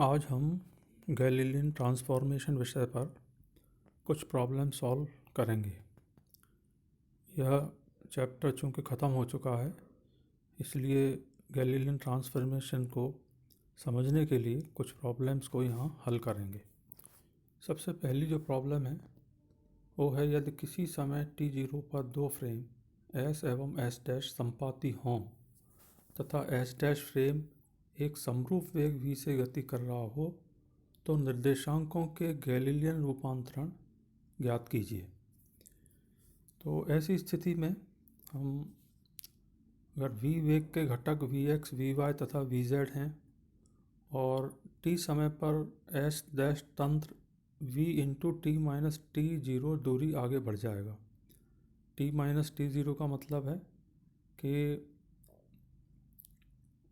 आज हम Galilean transformation विषय पर कुछ प्रॉब्लम सॉल्व करेंगे। यह चैप्टर चूँकि ख़त्म हो चुका है, इसलिए गैलीलियन ट्रांसफॉर्मेशन को समझने के लिए कुछ प्रॉब्लम्स को यहाँ हल करेंगे। सबसे पहली जो प्रॉब्लम है वो है, यदि किसी समय t0 पर दो फ्रेम s एवं s डैश संपाती हों तथा s डैश फ्रेम एक समरूप वेग v से गति कर रहा हो तो निर्देशांकों के गैलीलियन रूपांतरण ज्ञात कीजिए। तो ऐसी स्थिति में हम अगर v वेग के घटक vx, vy तथा vz हैं और t समय पर s डैश तंत्र v into T minus T zero दूरी आगे बढ़ जाएगा। t माइनस टी ज़ीरो का मतलब है कि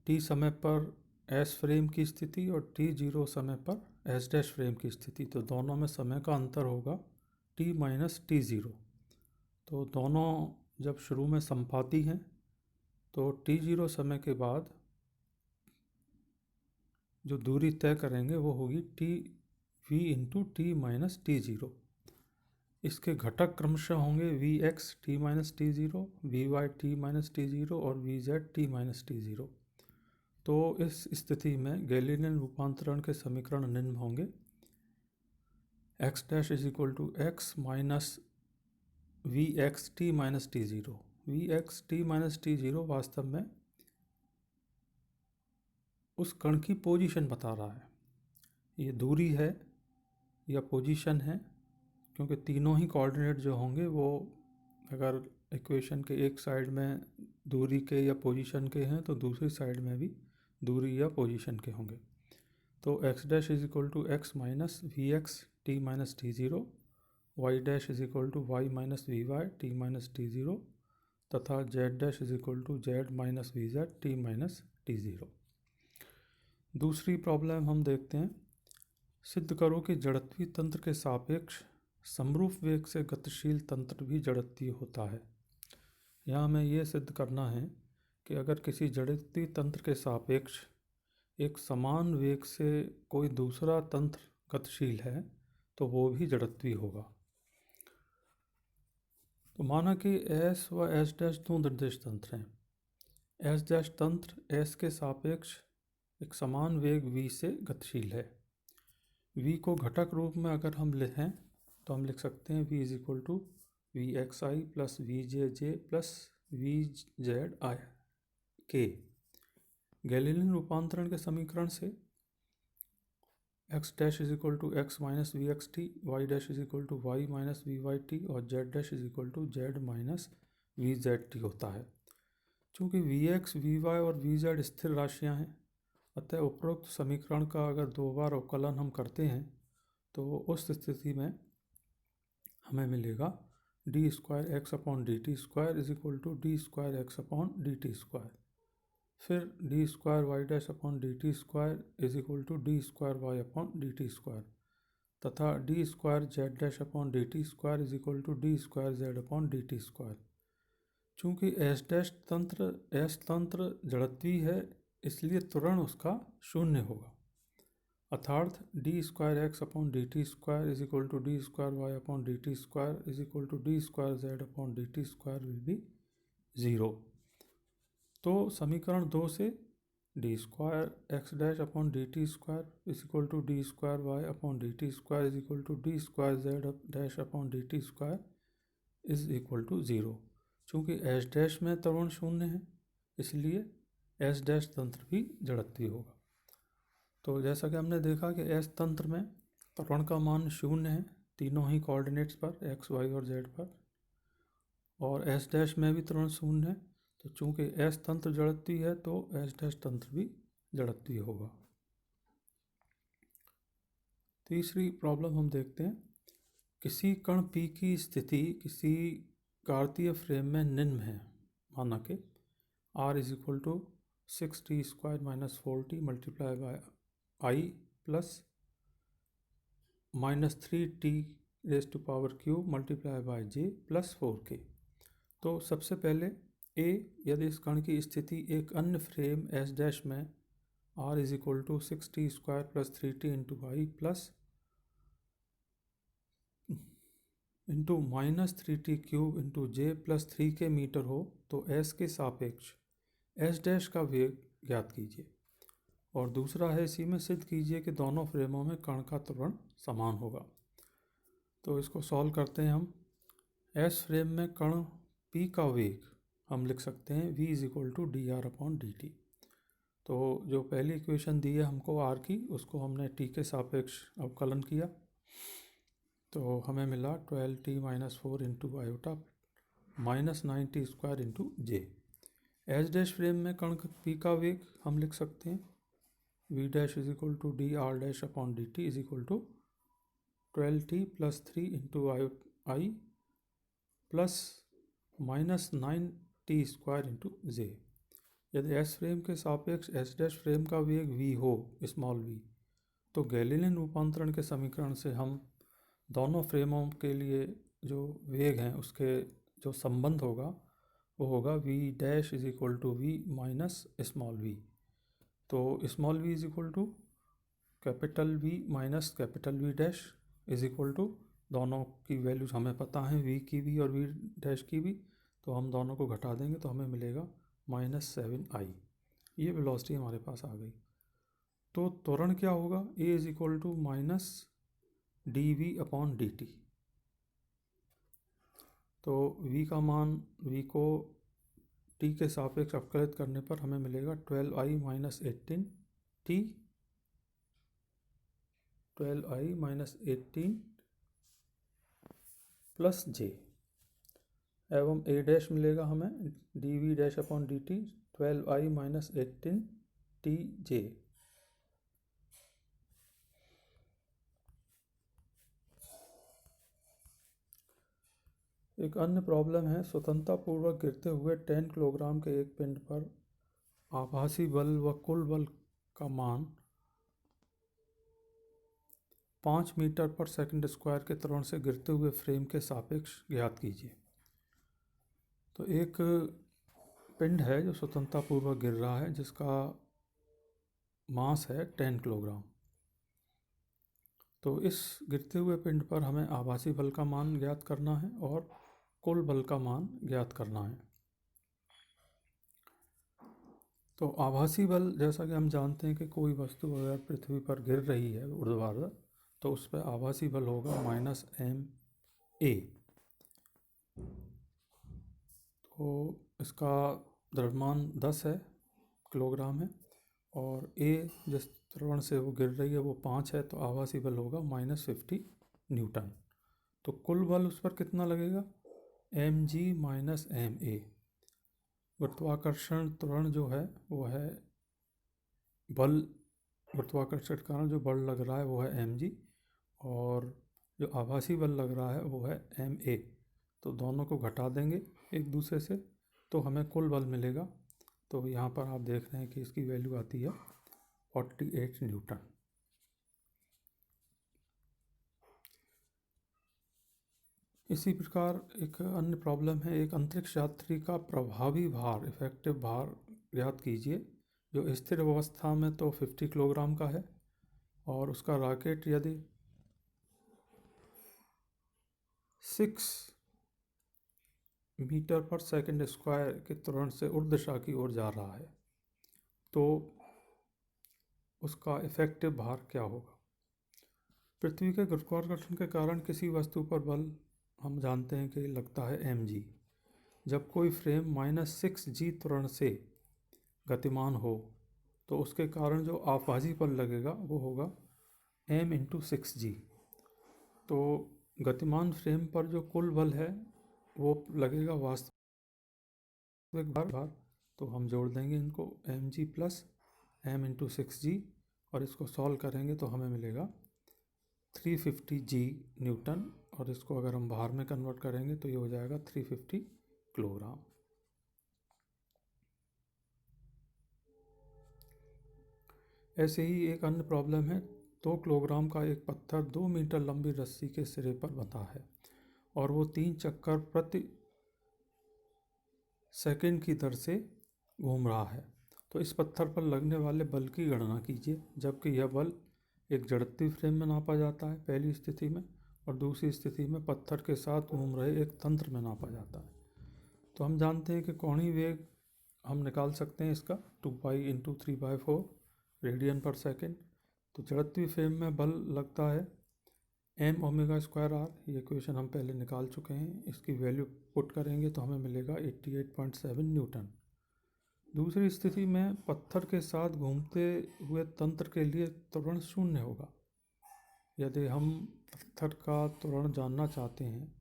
t समय पर s फ्रेम की स्थिति और t जीरो समय पर s डैश फ्रेम की स्थिति, तो दोनों में समय का अंतर होगा t माइनस टी ज़ीरो। तो दोनों जब शुरू में संपाती हैं तो t जीरो समय के बाद जो दूरी तय करेंगे वो होगी t v into T minus t zero. इसके घटक क्रमशः होंगे vx t minus t zero, vy t minus t zero और vz t minus t zero. तो इस स्थिति में गैलीलियन रूपांतरण के समीकरण निम्न होंगे: x dash is equal to x minus v x t minus t zero. V x t minus t zero वास्तव में उस कण की पोजीशन बता रहा है। ये दूरी है या पोजीशन है, क्योंकि तीनों ही कोऑर्डिनेट जो होंगे वो अगर इक्वेशन के एक साइड में दूरी के या पोजीशन के हैं तो दूसरी साइड में भी दूरी या पोजीशन के होंगे। तो x dash is equal to x minus v x t minus t zero, y dash is equal to y minus v y t minus t zero तथा z dash is equal to z minus v z t minus t zero. दूसरी problem हम देखते हैं। सिद्ध करो कि जड़त्वीय तंत्र के सापेक्ष समरूप वेग से गतिशील तंत्र भी जड़त्वीय होता है। यहाँ हमें यह सिद्ध करना है कि अगर किसी जड़त्वीय तंत्र के सापेक्ष एक समान वेग से कोई दूसरा तंत्र गतिशील है तो वो भी जड़त्वीय होगा। तो माना कि S व S डैश दो निर्देश तंत्र हैं। S डैश तंत्र S के सापेक्ष एक समान वेग v से गतिशील है। v को घटक रूप में अगर हम लिखें तो हम लिख सकते हैं v is equal to v x i plus v j j plus v z i k. Galilean रूपांतरण के समीकरण से x dash is equal to x minus v x t, y dash is equal to y minus v y t और z dash is equal to z minus v z t होता है। चूँकि v x, v y और v z स्थिर राशियाँ हैं, अतः उपरोक्त समीकरण का अगर दो बार अवकलन हम करते हैं तो उस स्थिति में हमें मिलेगा D square x upon D T square is equal to D square x upon D T square. फिर D square Y dash upon D T square is equal to D square Y upon D T square तथा D square Z dash upon D T square is equal to D square Z upon D T square. चूँकि S dash तंत्र S तंत्र जड़त्वीय है, इसलिए त्वरण उसका शून्य होगा, अर्थात d square x upon D T square is equal to D square Y upon D T square is equal to D square Z upon D T square will be zero. तो समीकरण दो से d square x dash upon D T square is equal to D square Y upon D T square is equal to D square Z dash upon D T square is equal to zero. चूँकि S dash में त्वरण शून्य है, इसलिए S dash तंत्र भी जड़त्वीय होगा। तो जैसा कि हमने देखा कि एस तंत्र में त्वरण का मान शून्य है तीनों ही कोऑर्डिनेट्स पर एक्स, वाई और जेड पर, और एस डैश में भी त्वरण शून्य है। तो चूँकि एस तंत्र जड़त्वीय है तो एस डैश तंत्र भी जड़त्वीय होगा। तीसरी प्रॉब्लम हम देखते हैं। किसी कण P की स्थिति किसी कार्तीय फ्रेम में निम्न है। माना कि R is equal to six t square minus four t multiply by i plus minus three t raise to power cube multiply by j plus four k. तो सबसे पहले A, यदि इस कण की स्थिति एक अन्य फ्रेम S डैश में R is equal to 6t² plus 3t into I plus into -3t³ into j plus 3 k metre हो तो s के सापेक्ष s डैश का वेग ज्ञात कीजिए। और दूसरा है इसी में सिद्ध कीजिए कि दोनों फ्रेमों में कण का त्वरण समान होगा। तो इसको सॉल्व करते हैं हम। s फ्रेम में कण p का वेग हम लिख सकते हैं v is equal to dr/dt। तो जो पहली इक्वेशन दी है हमको r की, उसको हमने t के सापेक्ष अवकलन किया तो हमें मिला 12t-4 into iota -9t² into J. H dash frame में कण p का वेग हम लिख सकते हैं v dash is equal to dr'/dt is equal to 12t plus 3 into I plus -9t² into J. यदि एस फ्रेम के सापेक्ष एस डैश फ्रेम का वेग v हो, स्मॉल v, तो गैलीलियन रूपांतरण के समीकरण से हम दोनों फ्रेमों के लिए जो वेग हैं उसके जो संबंध होगा वो होगा v dash is equal to v minus small v। तो small v is equal to capital V minus capital V dash is equal to, दोनों की वैल्यूज हमें पता है v की भी और v डैश की भी, तो हम दोनों को घटा देंगे तो हमें मिलेगा -7i। ये वेलोसिटी हमारे पास आ गई। तो त्वरण क्या होगा, a is equal to -dv/dt। तो v का मान, v को t के सापेक्ष अवकलित करने पर हमें मिलेगा 12i - 18t 12i - 18 plus j, एवं a डैश मिलेगा हमें dv'/dt 12i - 18tj। एक अन्य प्रॉब्लम है, स्वतंत्रतापूर्वक गिरते हुए 10 किलोग्राम के एक पिंड पर आभासी बल व कुल बल का मान 5 मीटर पर सेकंड स्क्वायर के त्वरण से गिरते हुए फ्रेम के सापेक्ष ज्ञात कीजिए। तो एक पिंड है जो स्वतंत्रतापूर्वक गिर रहा है जिसका मास है 10 किलोग्राम। तो इस गिरते हुए पिंड पर हमें आभासी बल का मान ज्ञात करना है और कुल बल का मान ज्ञात करना है। तो आभासी बल, जैसा कि हम जानते हैं कि कोई वस्तु अगर पृथ्वी पर गिर रही है ऊर्ध्वाधर तो उस पर आभासी बल होगा -ma। तो इसका द्रव्यमान 10 है, किलोग्राम है, और a जिस त्वरण से वो गिर रही है वो 5 है, तो आभासी बल होगा -50 न्यूटन। तो कुल बल उस पर कितना लगेगा, mg - ma। गुरुत्वाकर्षण त्वरण जो है वो है बल, गुरुत्वाकर्षण के कारण जो बल लग रहा है वो है mg, और जो आभासी बल लग रहा है वो है ma। तो दोनों को घटा देंगे एक दूसरे से तो हमें कुल बल मिलेगा। तो यहाँ पर आप देख रहे हैं कि इसकी वैल्यू आती है 48 न्यूटन। इसी प्रकार एक अन्य प्रॉब्लम है, एक अंतरिक्ष यात्री का प्रभावी भार, इफेक्टिव भार ज्ञात कीजिए, जो स्थिर अवस्था में तो 50 किलोग्राम का है और उसका रॉकेट यदि 6 मीटर पर सेकंड स्क्वायर के त्वरण से ऊर्ध्व दिशा की ओर जा रहा है तो उसका इफेक्टिव भार क्या होगा। पृथ्वी के गुरुत्वाकर्षण के कारण किसी वस्तु पर बल हम जानते हैं कि लगता है mg। जब कोई फ्रेम -6g त्वरण से गतिमान हो तो उसके कारण जो आभासी बल लगेगा वो होगा m × 6g। तो गतिमान फ्रेम पर जो कुल बल है वो लगेगा वास्तविक भार। तो हम जोड़ देंगे इनको mg प्लस m × 6g और इसको सॉल्व करेंगे तो हमें मिलेगा 350g न्यूटन, और इसको अगर हम भार में कन्वर्ट करेंगे तो ये हो जाएगा 350 किलोग्राम। ऐसे ही एक अन्य प्रॉब्लम है, 2 किलोग्राम का एक पत्थर 2 मीटर लंबी रस्सी के सिरे पर बंधा है और वो 3 चक्कर प्रति सेकंड की दर से घूम रहा है तो इस पत्थर पर लगने वाले बल की गणना कीजिए, जबकि यह बल एक जड़त्वीय फ्रेम में नापा जाता है पहली स्थिति में, और दूसरी स्थिति में पत्थर के साथ घूम रहे एक तंत्र में नापा जाता है। तो हम जानते हैं कि कोणीय वेग हम निकाल सकते हैं इसका 2 पाई इंटू 3/4 रेडियन पर सेकेंड। तो जड़त्वीय फ्रेम में बल लगता है m ओमेगा स्क्वायर r, ये इक्वेशन हम पहले निकाल चुके हैं। इसकी वैल्यू पुट करेंगे तो हमें मिलेगा 88.7 न्यूटन। दूसरी स्थिति में पत्थर के साथ घूमते हुए तंत्र के लिए त्वरण शून्य होगा। यदि हम पत्थर का त्वरण जानना चाहते हैं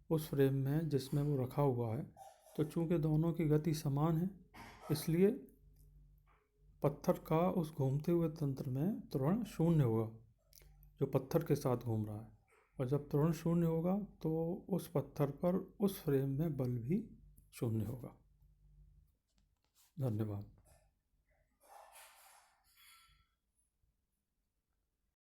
उस फ्रेम में जिसमें वो रखा हुआ है, तो चूंकि दोनों की गति समान है, इसलिए पत्थर का उस घूमते हुए तंत्र में त्वरण शून्य होगा जो पत्थर के साथ घूम रहा है। और जब त्वरण शून्य होगा तो उस पत्थर पर उस फ्रेम में बल भी शून्य होगा। धन्यवाद।